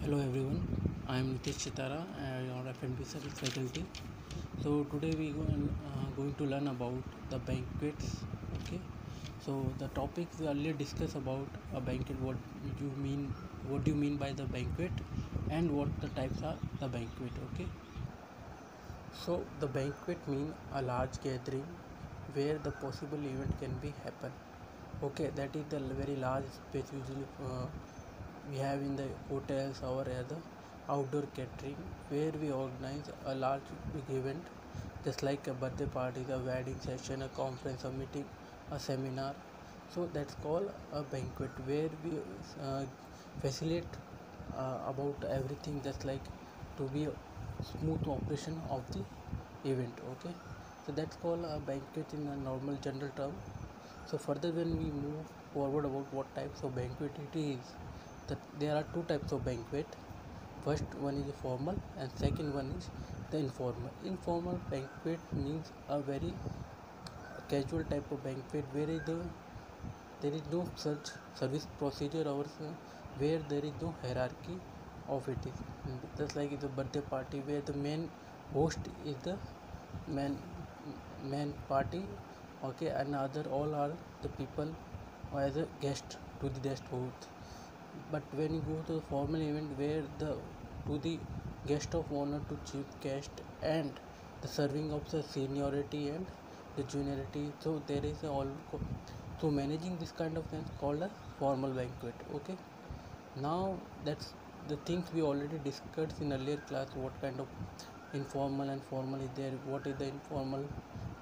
Hello everyone, I am Nitish Chitara, your F&B service faculty. So today we going to learn about the banquets. Okay, so the topics we earlier discussed about a banquet. What do you mean by the banquet, and what the types are the banquet. Okay, so the banquet mean a large gathering where the possible event can be happen. Okay, that is the very large space usually we have in the hotels or other outdoor catering where we organize a large big event just like a birthday party, a wedding session, a conference, a meeting, a seminar. So that's called a banquet where we facilitate about everything just like to be a smooth operation of the event. Okay, so that's called a banquet in a normal general term. So further when we move forward about what types of banquet it is, that there are two types of banquet. First one is formal and second one is the informal. Informal banquet means a very casual type of banquet where there is no such service procedure or where there is no hierarchy of it is just like the birthday party where the main host is the main main party. Okay, and other all are the people as a guest to the guest host. But when you go to the formal event where the to the guest of honor to chief guest and the serving of the seniority and the juniority, so there is a all so managing this kind of things called a formal banquet. Okay, now that's the things we already discussed in earlier class, what kind of informal and formal is there, what is the informal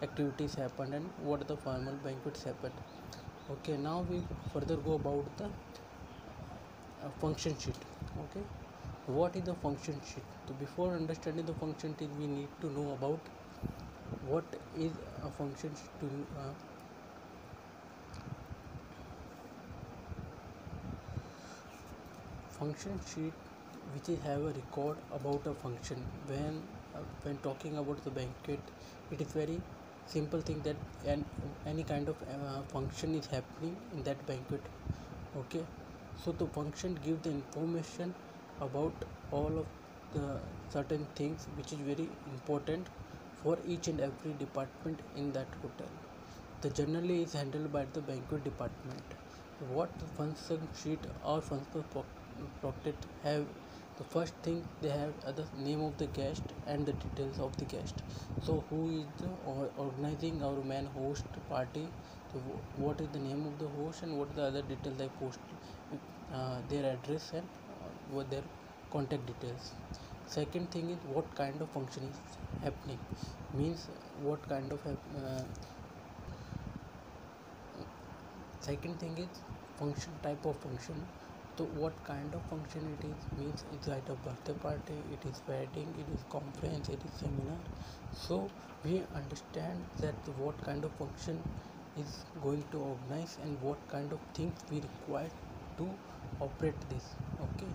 activities happened and what the formal banquets happened. Okay, now we further go about the function sheet. Okay, what is the function sheet? So before understanding the function sheet we need to know about what is a function sheet to function sheet which is have a record about a function. When talking about the banquet, it is very simple thing that any kind of function is happening in that banquet. Okay, so the function gives the information about all of the certain things which is very important for each and every department in that hotel. The generally is handled by the banquet department. What function sheet or function pocket have, the first thing they have the name of the guest and the details of the guest. So who is the organizing our main host party, so what is the name of the host and what the other details they post, their address and what their contact details. Second thing is what kind of function is happening, means what kind of second thing is function, type of function. So what kind of function it is, means it's like a birthday party, it is wedding, it is conference, it is seminar. So we understand that what kind of function is going to organize and what kind of things we require to operate this. Okay,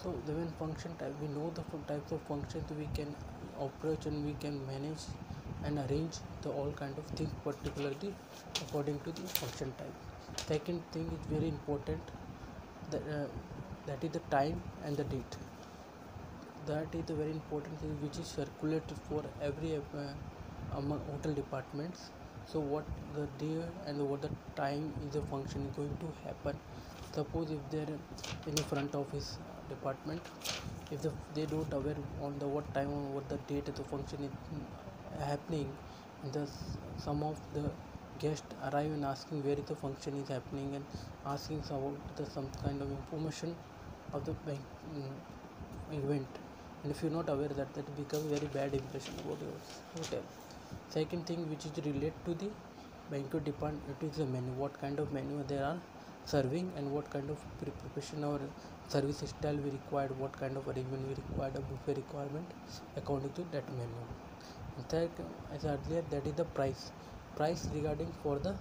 so the when function type we know the types of functions we can operate and we can manage and arrange the all kind of things particularly according to the function type. Second thing is very important, that, that is the time and the date. That is a very important thing which is circulated for every among hotel departments. So what the day and what the time is the function is going to happen. Suppose if there any front office department, if they don't aware on the what time or what the date of the function is happening, and the some of the guests arrive and asking where is the function is happening and asking about the some kind of information of the event, and if you're not aware that becomes very bad impression about your hotel. Second thing which is related to the banquet department, it is the menu, what kind of menu they are serving and what kind of preparation or service style we required, what kind of arrangement we required, a buffet requirement according to that menu. And third, as earlier, that is the price regarding for the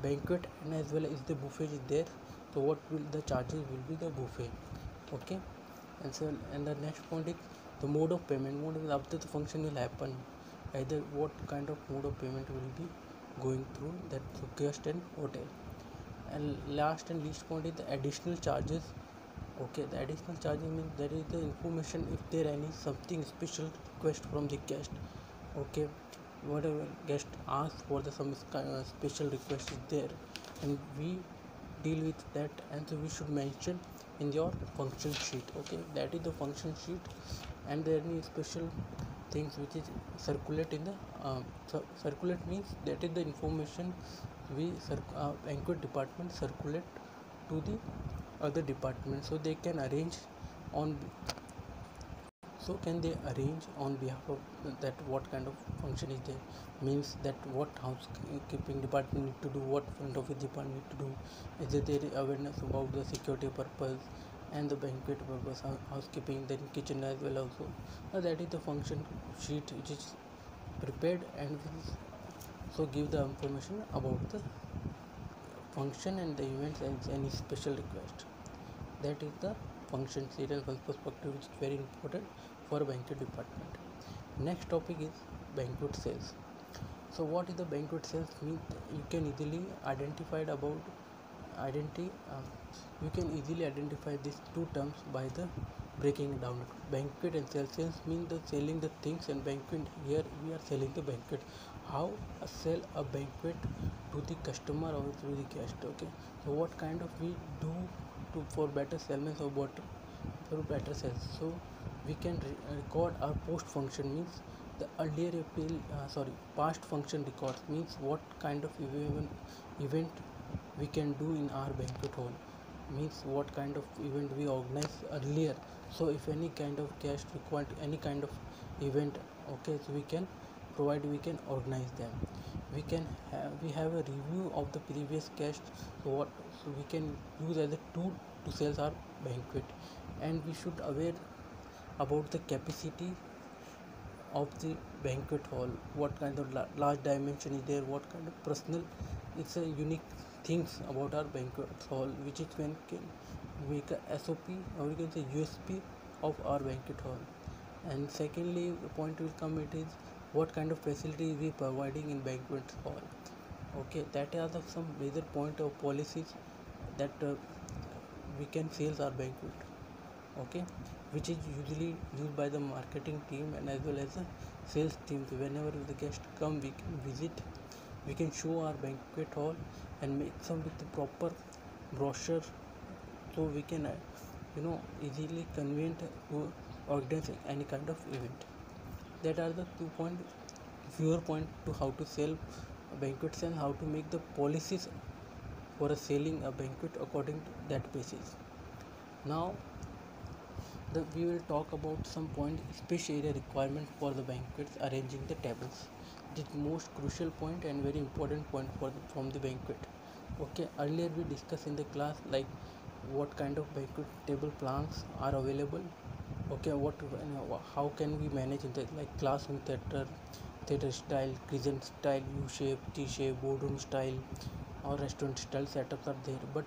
banquet and as well as the buffet is there, so what will the charges will be the buffet. Okay, and so and the next point is the mode of payment. Mode is after the function will happen, either what kind of mode of payment will be going through that guest and hotel. And last and least point is the additional charges Okay, the additional charging means there is the information if there any something special request from the guest. Okay, whatever guest asks for the some special request is there, and we deal with that, and so we should mention in your function sheet. Okay, that is the function sheet, and there any special things which is circulate in the circulate means that is the information we banquet department circulate to the other department, so they can arrange on so can they arrange on behalf of that what kind of function is there, means that what housekeeping department need to do, what front office department need to do, is there awareness about the security purpose and the banquet purpose, housekeeping, then kitchen as well also. That is the function sheet which is prepared, and so give the information about the function and the events and any special request. That is the function serial perspective, which is very important for banquet department. Next topic is banquet sales. So what is the banquet sales means? You can easily identify about identity you can easily identify these two terms by the breaking down. Banquet and sales. Sales mean the selling the things, and banquet here we are selling the banquet. How sell a banquet to the customer or to the guest. Okay, so what kind of we do to for better salesmen or what for better sales. So we can record our post function, means the earlier appeal past function records, means what kind of event we can do in our banquet hall, means what kind of event we organize earlier. So if any kind of guest required any kind of event, okay, so we can provide, we can organize them. We have a review of the previous guest, so we can use as a tool to sell our banquet. And we should aware about the capacity of the banquet hall, what kind of large dimension is there, what kind of personal, it's a unique things about our banquet hall, which is when can make a SOP or you can say USP of our banquet hall. And secondly, the point will come, it is what kind of facility we providing in banquet hall. Okay, that are the some major point of policies that we can sales our banquet. Okay, which is usually used by the marketing team and as well as the sales team. So whenever the guest come, we can visit, we can show our banquet hall and make some with the proper brochure, so we can easily convenient to organize any kind of event. That are the 2 point viewer point to how to sell banquets and how to make the policies for a selling a banquet according to that basis. Now we will talk about some point space area requirement for the banquets, arranging the tables. It is most crucial point and very important point from the banquet. Okay, earlier we discussed in the class like what kind of banquet table plans are available. Okay, how can we manage in the like classroom theater style, crescent style, U shape, T shape, boardroom style, or restaurant style setups are there, but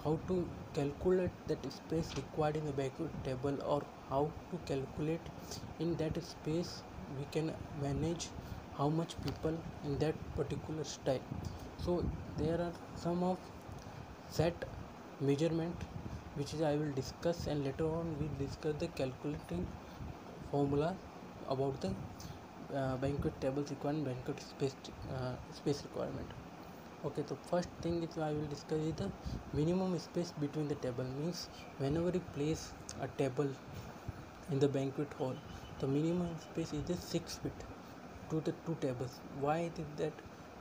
how to calculate that space required in a banquet table, or how to calculate in that space we can manage how much people in that particular style. So there are some of set measurement which is I will discuss, and later on we discuss the calculating formula about the banquet tables requirement, banquet space requirement. Okay, so first thing is I will discuss is the minimum space between the table, means whenever you place a table in the banquet hall, the minimum space is the 6 feet to the two tables. Why it is that?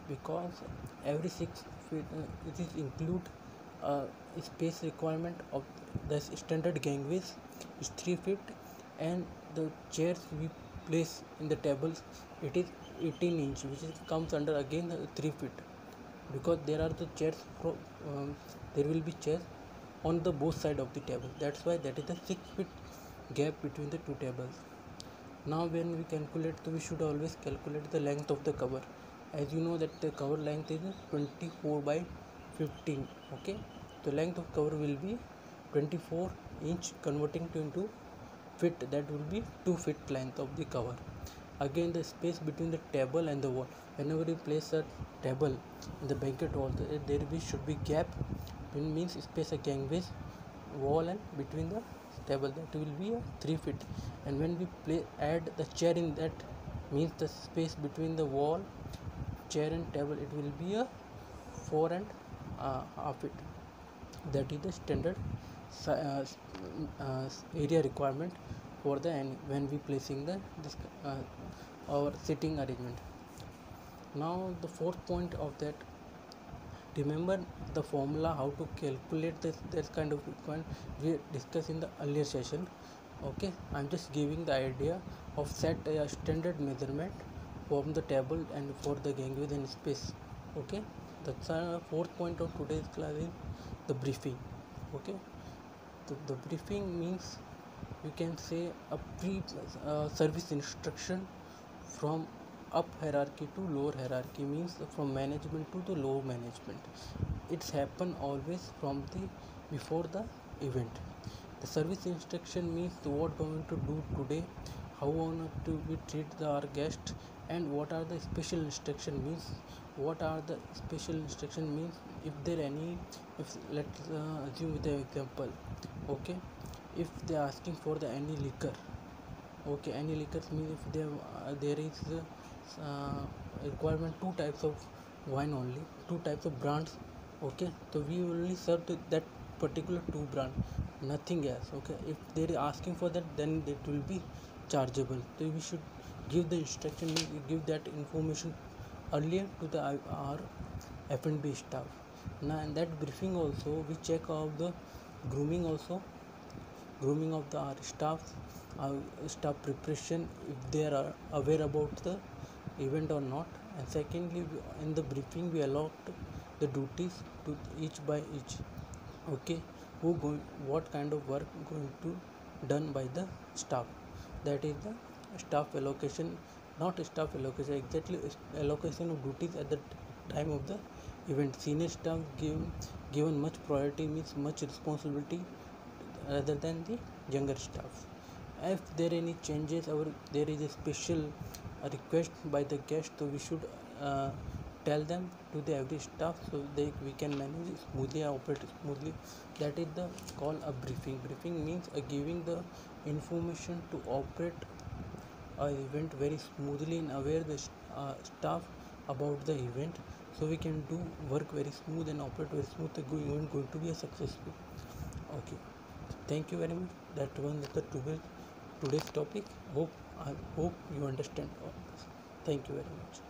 Because every 6 feet it is include space requirement of the standard gangways is 3 feet, and the chairs we place in the tables, it is 18 inch, which is comes under again 3 feet, because there are the chairs there will be chairs on the both side of the table. That's why that is the 6 feet gap between the two tables. Now when we calculate, so we should always calculate the length of the cover. As you know that the cover length is 24 by 15. Okay, the length of cover will be 24 inch, converting to into feet, that will be 2 feet length of the cover. Again, the space between the table and the wall, whenever you place a table in the banquet hall, there should be gap, means space a gangways wall and between the table, that will be a 3 feet. And when we add the chair in that, means the space between the wall, chair and table, it will be a 4 and half feet. That is the standard area requirement for the when we placing the this our sitting arrangement. Now the fourth point of that, remember the formula how to calculate this kind of requirement we discussed in the earlier session. Okay, I'm just giving the idea of set a standard measurement from the table and for the gang within space. Okay, that's fourth point of today's class is the briefing. Okay, the briefing means you can say a pre service instruction from up hierarchy to lower hierarchy, means from management to the low management. It's happen always from the before the event. The service instruction means what going to do today, how on to we treat our guest, and what are the special instruction means. What are the special instruction means if there any, if let's assume with the example. Okay, if they are asking for the any liquor. Okay, any liquors means if there is requirement two types of wine only, two types of brands. Okay, so we only serve to that particular two brand, nothing else. Okay, if they are asking for that, then it will be chargeable. So we should give the instruction, give that information earlier to the our F&B staff. Now in that briefing also we check out the grooming also, grooming of the our staff preparation, if they are aware about the event or not. And secondly, in the briefing we allot the duties to each by each. Okay, who going, what kind of work going to done by the staff, that is the staff allocation, not staff allocation exactly, allocation of duties at the time of the event. Senior staff given much priority, means much responsibility rather than the younger staff. If there any changes or there is a special request by the guest, so we should tell them to the every staff, so we can manage it smoothly and operate smoothly. That is the call a briefing. Briefing means giving the information to operate a event very smoothly and aware the staff about the event, so we can do work very smooth and operate very smooth. The going to be a successful. Okay, thank you very much. That was the today's topic. I hope you understand all this. Thank you very much.